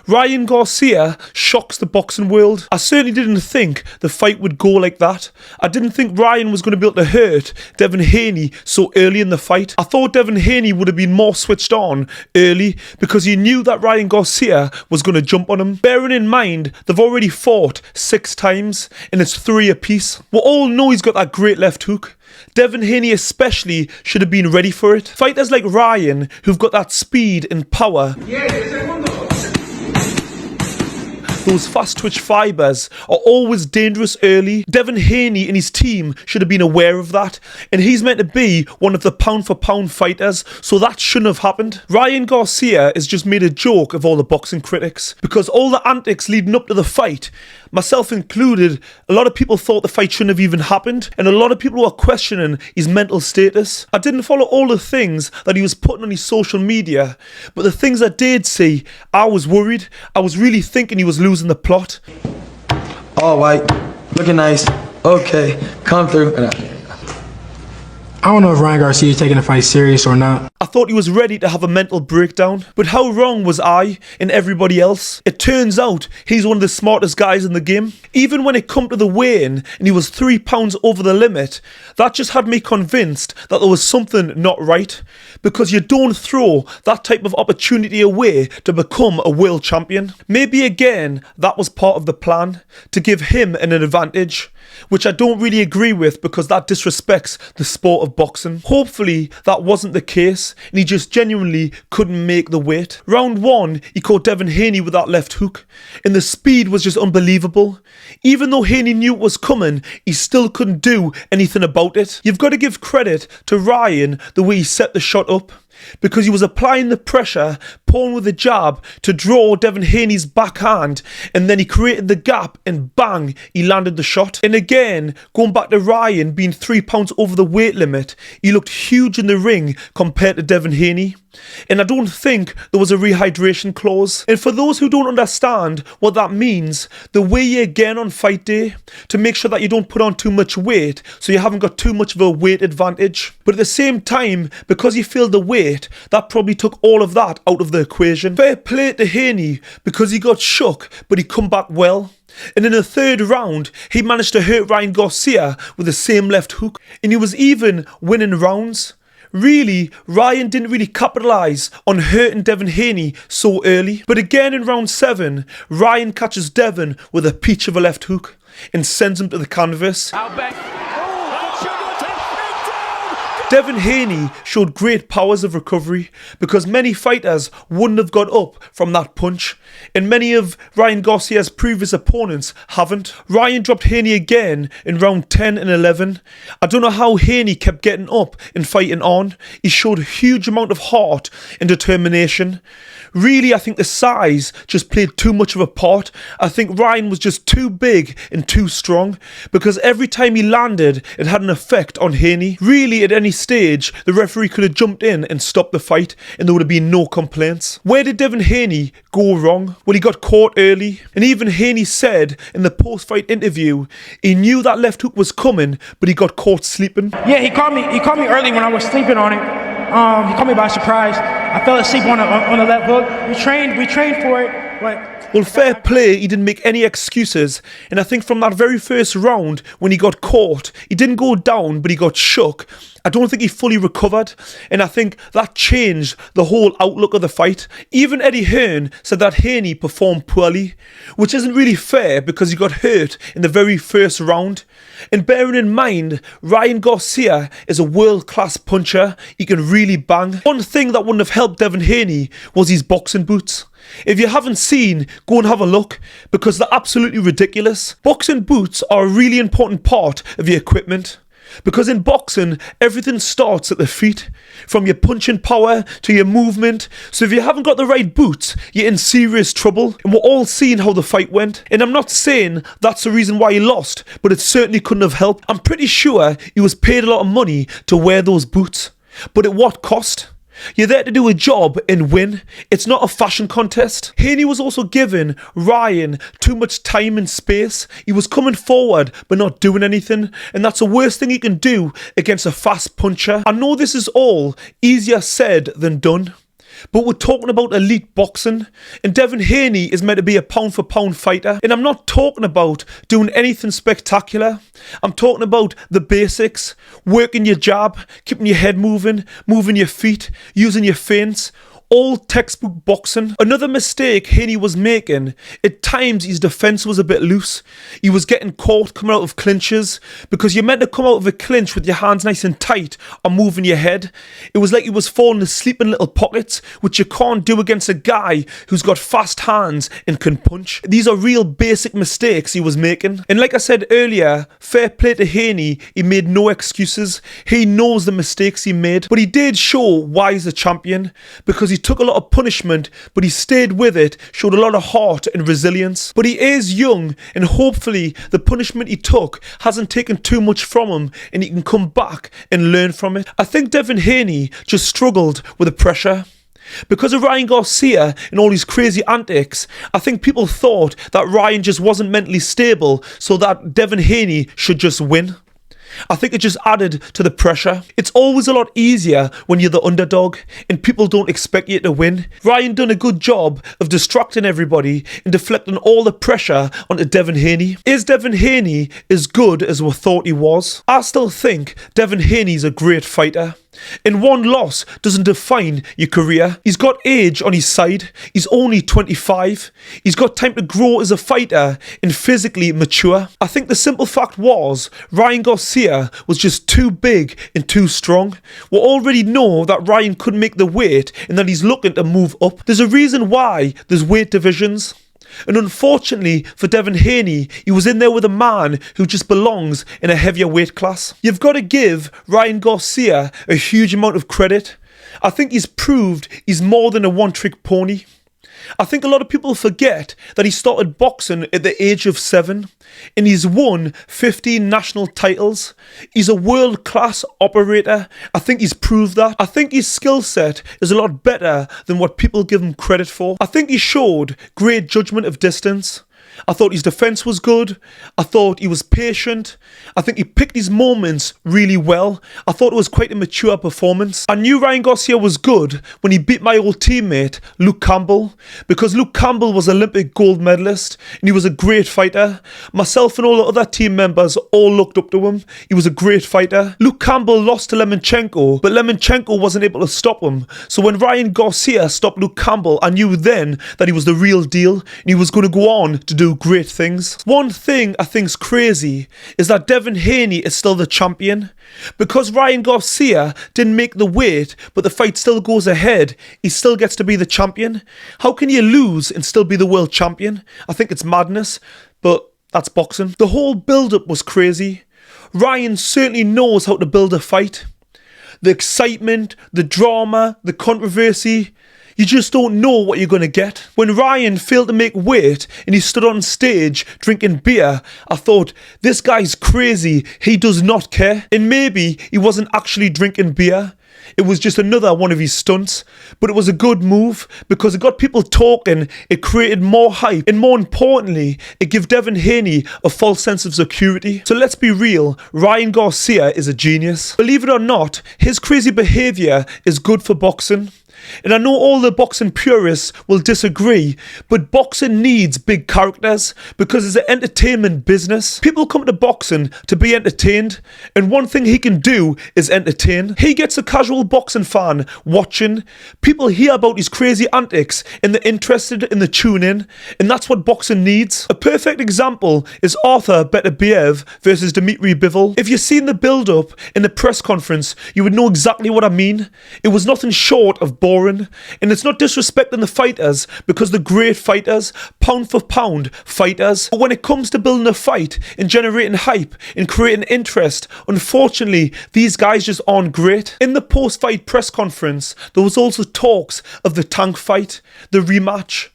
Ryan Garcia shocks the boxing world. I certainly didn't think the fight would go like that. I didn't think Ryan was going to be able to hurt Devin Haney so early in the fight. I thought Devin Haney would have been more switched on early because he knew that Ryan Garcia was going to jump on him. Bearing in mind, they've already fought 6 times and it's 3 apiece. We all know he's got that great left hook. Devin Haney especially should have been ready for it. Fighters like Ryan, who've got that speed and power, those fast twitch fibers, are always dangerous early. Devin Haney and his team should have been aware of that, and he's meant to be one of the pound for pound fighters, so that shouldn't have happened. Ryan Garcia has just made a joke of all the boxing critics because all the antics leading up to the fight, myself included, a lot of people thought the fight shouldn't have even happened, and a lot of people were questioning his mental status. I didn't follow all the things that he was putting on his social media, but the things I did see, I was worried. I was really thinking he was losing the plot. All white, looking nice. Okay, come through. I don't know if Ryan Garcia is taking the fight serious or not. I thought he was ready to have a mental breakdown, but how wrong was I and everybody else? It turns out he's one of the smartest guys in the game. Even when it come to the weigh-in and he was 3 pounds over the limit, that just had me convinced that there was something not right, because you don't throw that type of opportunity away to become a world champion. Maybe again, that was part of the plan, to give him an advantage, which I don't really agree with because that disrespects the sport of boxing. Hopefully that wasn't the case and he just genuinely couldn't make the weight. Round 1, he caught Devin Haney with that left hook and the speed was just unbelievable. Even though Haney knew it was coming, he still couldn't do anything about it. You've got to give credit to Ryan the way he set the shot up, because he was applying the pressure, pulling with the jab to draw Devin Haney's backhand, and then he created the gap and bang, he landed the shot. And again, going back to Ryan being 3 pounds over the weight limit, he looked huge in the ring compared to Devin Haney. And I don't think there was a rehydration clause. And for those who don't understand what that means, the weigh you again on fight day to make sure that you don't put on too much weight so you haven't got too much of a weight advantage. But at the same time, because he failed the weight, that probably took all of that out of the equation. Fair play to Haney because he got shook, but he come back well. And in the 3rd round, he managed to hurt Ryan Garcia with the same left hook, and he was even winning rounds. Really, Ryan didn't really capitalise on hurting Devin Haney so early. But again in round 7, Ryan catches Devin with a peach of a left hook and sends him to the canvas. Devin Haney showed great powers of recovery because many fighters wouldn't have got up from that punch, and many of Ryan Garcia's previous opponents haven't. Ryan dropped Haney again in round 10 and 11. I don't know how Haney kept getting up and fighting on. He showed a huge amount of heart and determination. Really, I think the size just played too much of a part. I think Ryan was just too big and too strong because every time he landed, it had an effect on Haney. Really, at any stage, the referee could have jumped in and stopped the fight and there would have been no complaints. Where did Devin Haney go wrong? Well, he got caught early, and even Haney said in the post-fight interview he knew that left hook was coming, but he got caught sleeping. Yeah, he caught me early when I was sleeping on it. He caught me by surprise. I fell asleep on the left hook. We trained for it, but... Well, fair play, he didn't make any excuses, and I think from that very first round when he got caught, he didn't go down but he got shook. I don't think he fully recovered, and I think that changed the whole outlook of the fight. Even Eddie Hearn said that Haney performed poorly, which isn't really fair because he got hurt in the very first round. And bearing in mind, Ryan Garcia is a world-class puncher. He can really bang. One thing that wouldn't have helped Devin Haney was his boxing boots. If you haven't seen, go and have a look because they're absolutely ridiculous. Boxing boots are a really important part of your equipment. Because in boxing, everything starts at the feet, from your punching power to your movement. So if you haven't got the right boots, you're in serious trouble. And we're all seeing how the fight went. And I'm not saying that's the reason why he lost, but it certainly couldn't have helped. I'm pretty sure he was paid a lot of money to wear those boots. But at what cost? You're there to do a job and win. It's not a fashion contest. Haney was also giving Ryan too much time and space. He was coming forward but not doing anything, and that's the worst thing you can do against a fast puncher. I know this is all easier said than done, But we're talking about elite boxing, and Devin Haney is meant to be a pound-for-pound fighter. And I'm not talking about doing anything spectacular. I'm talking about the basics, working your jab, keeping your head moving, moving your feet, using your feints. All textbook boxing. Another mistake Haney was making, at times his defence was a bit loose. He was getting caught coming out of clinches because you're meant to come out of a clinch with your hands nice and tight or moving your head. It was like he was falling asleep in little pockets, which you can't do against a guy who's got fast hands and can punch. These are real basic mistakes he was making. And like I said earlier, fair play to Haney, he made no excuses. He knows the mistakes he made, but he did show why he's a champion, because he took a lot of punishment, but he stayed with it, showed a lot of heart and resilience. But he is young, and hopefully the punishment he took hasn't taken too much from him and he can come back and learn from it. I think Devin Haney just struggled with the pressure. Because of Ryan Garcia and all his crazy antics, I think people thought that Ryan just wasn't mentally stable, so that Devin Haney should just win. I think it just added to the pressure. It's always a lot easier when you're the underdog and people don't expect you to win. Ryan done a good job of distracting everybody and deflecting all the pressure onto Devin Haney. Is Devin Haney as good as we thought he was? I still think Devin Haney's a great fighter. And one loss doesn't define your career. He's got age on his side. He's only 25. He's got time to grow as a fighter and physically mature. I think the simple fact was Ryan Garcia was just too big and too strong. We already know that Ryan couldn't make the weight and that he's looking to move up. There's a reason why there's weight divisions. And unfortunately for Devin Haney, he was in there with a man who just belongs in a heavier weight class. You've got to give Ryan Garcia a huge amount of credit. I think he's proved he's more than a one-trick pony. I think a lot of people forget that he started boxing at the age of 7 and he's won 15 national titles. He's a world-class operator. I think he's proved that. I think his skill set is a lot better than what people give him credit for. I think he showed great judgment of distance. I thought his defence was good. I thought he was patient. I think he picked his moments really well. I thought it was quite a mature performance. I knew Ryan Garcia was good when he beat my old teammate, Luke Campbell, because Luke Campbell was Olympic gold medalist and he was a great fighter. Myself and all the other team members all looked up to him. He was a great fighter. Luke Campbell lost to Lemchenko, but Lemchenko wasn't able to stop him. So when Ryan Garcia stopped Luke Campbell, I knew then that he was the real deal and he was going to go on to do great things. One thing I think's crazy is that Devin Haney is still the champion. Because Ryan Garcia didn't make the weight, but the fight still goes ahead, he still gets to be the champion. How can you lose and still be the world champion? I think it's madness, but that's boxing. The whole build-up was crazy. Ryan certainly knows how to build a fight. The excitement, the drama, the controversy. You just don't know what you're going to get. When Ryan failed to make weight and he stood on stage drinking beer, I thought, this guy's crazy. He does not care. And maybe he wasn't actually drinking beer. It was just another one of his stunts. But it was a good move because it got people talking, it created more hype, and more importantly, it gave Devin Haney a false sense of security. So let's be real, Ryan Garcia is a genius. Believe it or not, his crazy behaviour is good for boxing. And I know all the boxing purists will disagree, but boxing needs big characters because it's an entertainment business. People come to boxing to be entertained, and one thing he can do is entertain. He gets a casual boxing fan watching. People hear about his crazy antics and they're interested in the tune in, and that's what boxing needs. A perfect example is Arthur Beterbiev versus Dmitry Bivol. If you've seen the build-up in the press conference, you would know exactly what I mean. It was nothing short of boring. And it's not disrespecting the fighters because they're great fighters, pound for pound fighters. But when it comes to building a fight and generating hype and creating interest, unfortunately, these guys just aren't great. In the post-fight press conference, there was also talks of the tank fight, the rematch.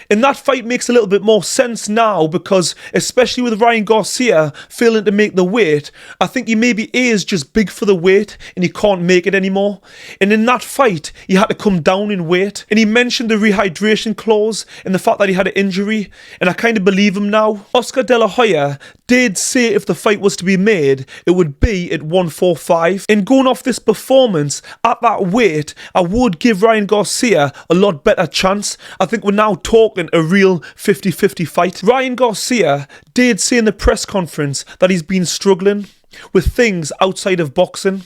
And that fight makes a little bit more sense now because, especially with Ryan Garcia failing to make the weight, I think he maybe is just big for the weight and he can't make it anymore. And in that fight, he had to come down in weight. And he mentioned the rehydration clause and the fact that he had an injury, and I kind of believe him now. Oscar De La Hoya did say if the fight was to be made, it would be at 145. And going off this performance at that weight, I would give Ryan Garcia a lot better chance. I think we're now talking a real 50-50 fight. Ryan Garcia did say in the press conference that he's been struggling with things outside of boxing.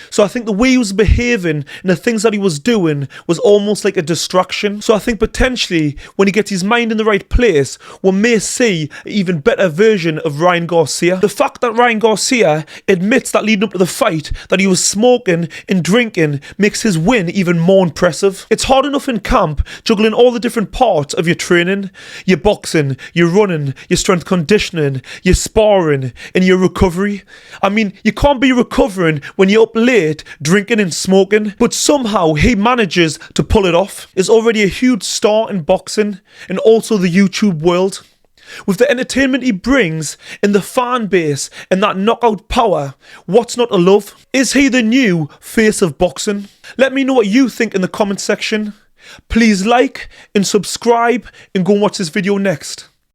So I think the way he was behaving and the things that he was doing was almost like a distraction. So I think potentially when he gets his mind in the right place, we may see an even better version of Ryan Garcia. The fact that Ryan Garcia admits that leading up to the fight that he was smoking and drinking makes his win even more impressive. It's hard enough in camp juggling all the different parts of your training, your boxing, your running, your strength conditioning, your sparring and your recovery. I mean, you can't be recovering when you're up late drinking and smoking, but somehow he manages to pull it off. Is already a huge star in boxing and also the YouTube world. With the entertainment he brings and the fan base and that knockout power, what's not to love? Is he the new face of boxing? Let me know what you think in the comment section. Please like and subscribe and go and watch this video next.